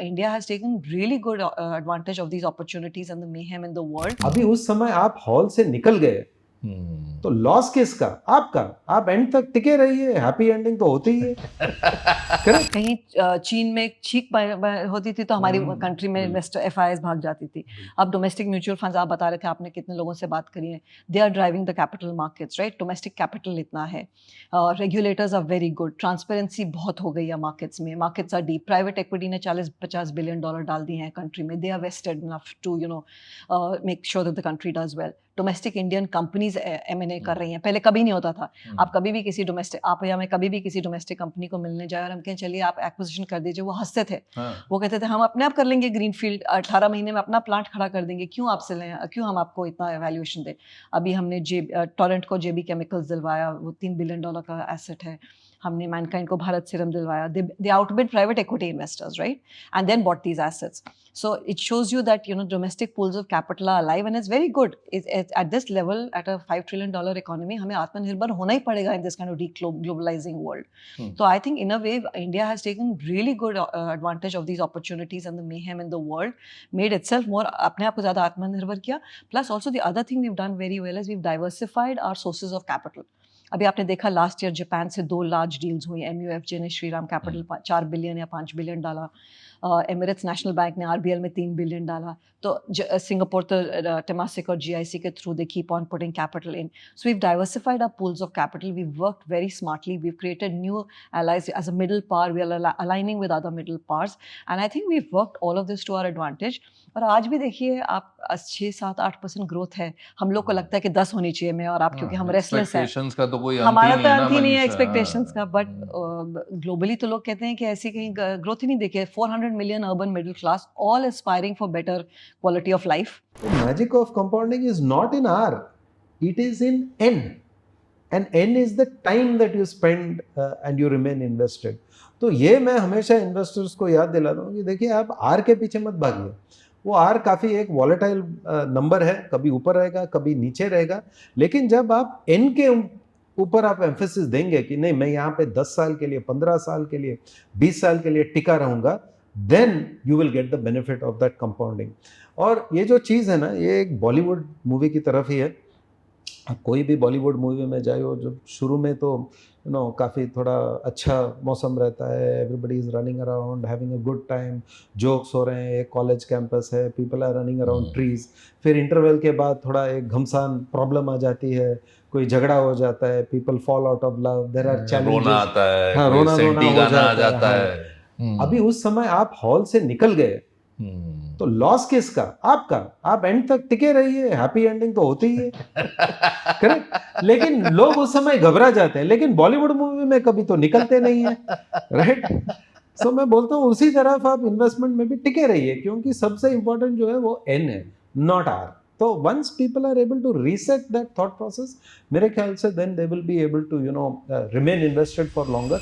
India has taken really good advantage of these opportunities and the mayhem in the world. अभी उस समय आप hall से निकल गए तो लॉस किसका? आपका। आप एंड तक टिके रहिए, हैप्पी एंडिंग तो होती ही है। करेक्ट? कहीं चीन में छींक होती थी तो हमारी कंट्री में इन्वेस्टर एफआईआईज भाग जाती थी। अब डोमेस्टिक म्यूचुअल फंड्स, आप बता रहे थे आपने कितने लोगों से बात करी है, they are driving the capital markets, right? Domestic capital इतना है, regulators are very good, transparency बहुत हो गई है मार्केट्स में, markets are deep, private equity ने 40-50 बिलियन डॉलर डाल दिए हैं कंट्री में, they are vested enough to make sure that the country does well. Domestic Indian companies M&A कर रही हैं, पहले कभी नहीं होता था। आप कभी भी किसी डोमेस्टिक, आप या मैं कभी भी किसी डोमेस्टिक कंपनी को मिलने जाए और हम कहें चलिए आप एक्विजिशन कर दीजिए, वो हंसते थे। वो कहते थे हम अपने आप कर लेंगे, ग्रीनफील्ड 18 महीने में अपना प्लांट खड़ा कर देंगे, क्यों आपसे लें, क्यों हम आपको इतना वैल्यूएशन दें। अभी हमने टोरेंट को JB केमिकल्स दिलवाया, वो $3 बिलियन का एसेट है। हमने मैनकाइंड को भारत सीरम दिलवाया, they outbid private equity investors, right? And then bought these assets. So it shows you that domestic pools of capital are alive and it's very good. It's at this level, at a $5 trillion economy, हमें आत्मनिर्भर होना ही पड़ेगा in this kind of globalizing world. So I think in a way India has taken really good advantage of these opportunities and the mayhem in the world, made itself more, अपने आप को ज़्यादा आत्मनिर्भर किया. Plus also the other thing we've done very well is we've diversified our sources of capital. अभी आपने देखा last year Japan से 2 लार्ज डील्स हुई, MUFG ने श्रीराम कैपिटल 4 बिलियन या 5 बिलियन डाला, एमिरेट्स नेशनल बैंक ने RBL में 3 बिलियन डाला, तो सिंगापुर तो टेमासिक और GIC के through they keep on putting capital in. So we've diversified our pools of capital, we've worked very smartly, we've created new allies as a middle power, we are aligning with other middle powers, and I think we've worked all of this to our advantage. और आज भी देखिए आप 6-7-8% growth है, हम लोग को लगता है कि 10 होनी चाहिए मैं और आप, क्योंकि हम रेस्टलेस हैं, का तो कोई हमारा तो अंत ही नहीं है एक्सपेक्टेशंस का, बट ग्लोबली तो लोग कहते हैं कि ऐसी कहीं ग्रोथ ही नहीं देखे. 400 million urban middle class, all aspiring for better quality of life. Magic of compounding is not in R, it is in N. And N is the time that you spend and you remain invested. तो ये मैं हमेशा investors को याद दिलाता हूँ कि देखिए आप R के पीछे मत भागिए. वो R काफ़ी एक वॉलेटाइल नंबर है, कभी ऊपर रहेगा कभी नीचे रहेगा, लेकिन जब आप N के ऊपर आप एम्फेसिस देंगे कि नहीं मैं यहाँ पे 10 साल के लिए, 15 साल के लिए, 20 साल के लिए टिका रहूँगा, then you will get the benefit of that compounding. और ये जो चीज़ है ना, ये एक बॉलीवुड मूवी की तरफ ही है. आप कोई भी बॉलीवुड मूवी में जाए हो, जब शुरू में तो काफ़ी थोड़ा अच्छा मौसम रहता है, everybody is running around having a good time, jokes हो रहे हैं, एक कॉलेज कैंपस है, people are running around trees. फिर इंटरवल के बाद थोड़ा एक घमसान प्रॉब्लम आ जाती है, कोई झगड़ा हो जाता है, people fall out of love, there are challenges, रोना आता है, हाँ, रोना हो जाता है. अभी उस समय आप हॉल से निकल गए तो लॉस किसका? आपका. आप एंड तक टिके रहिए, हैप्पी एंडिंग तो होती ही है. करेक्ट? लेकिन लोग उस समय घबरा जाते हैं, लेकिन बॉलीवुड मूवी में कभी तो निकलते नहीं है, राइट? सो मैं बोलता हूँ उसी तरफ आप इन्वेस्टमेंट में भी टिके रहिए, क्योंकि सबसे इंपॉर्टेंट जो है वो N है, नॉट R. तो once people are able to reset that thought process, मेरे ख्याल से then they will be able to remain invested for longer.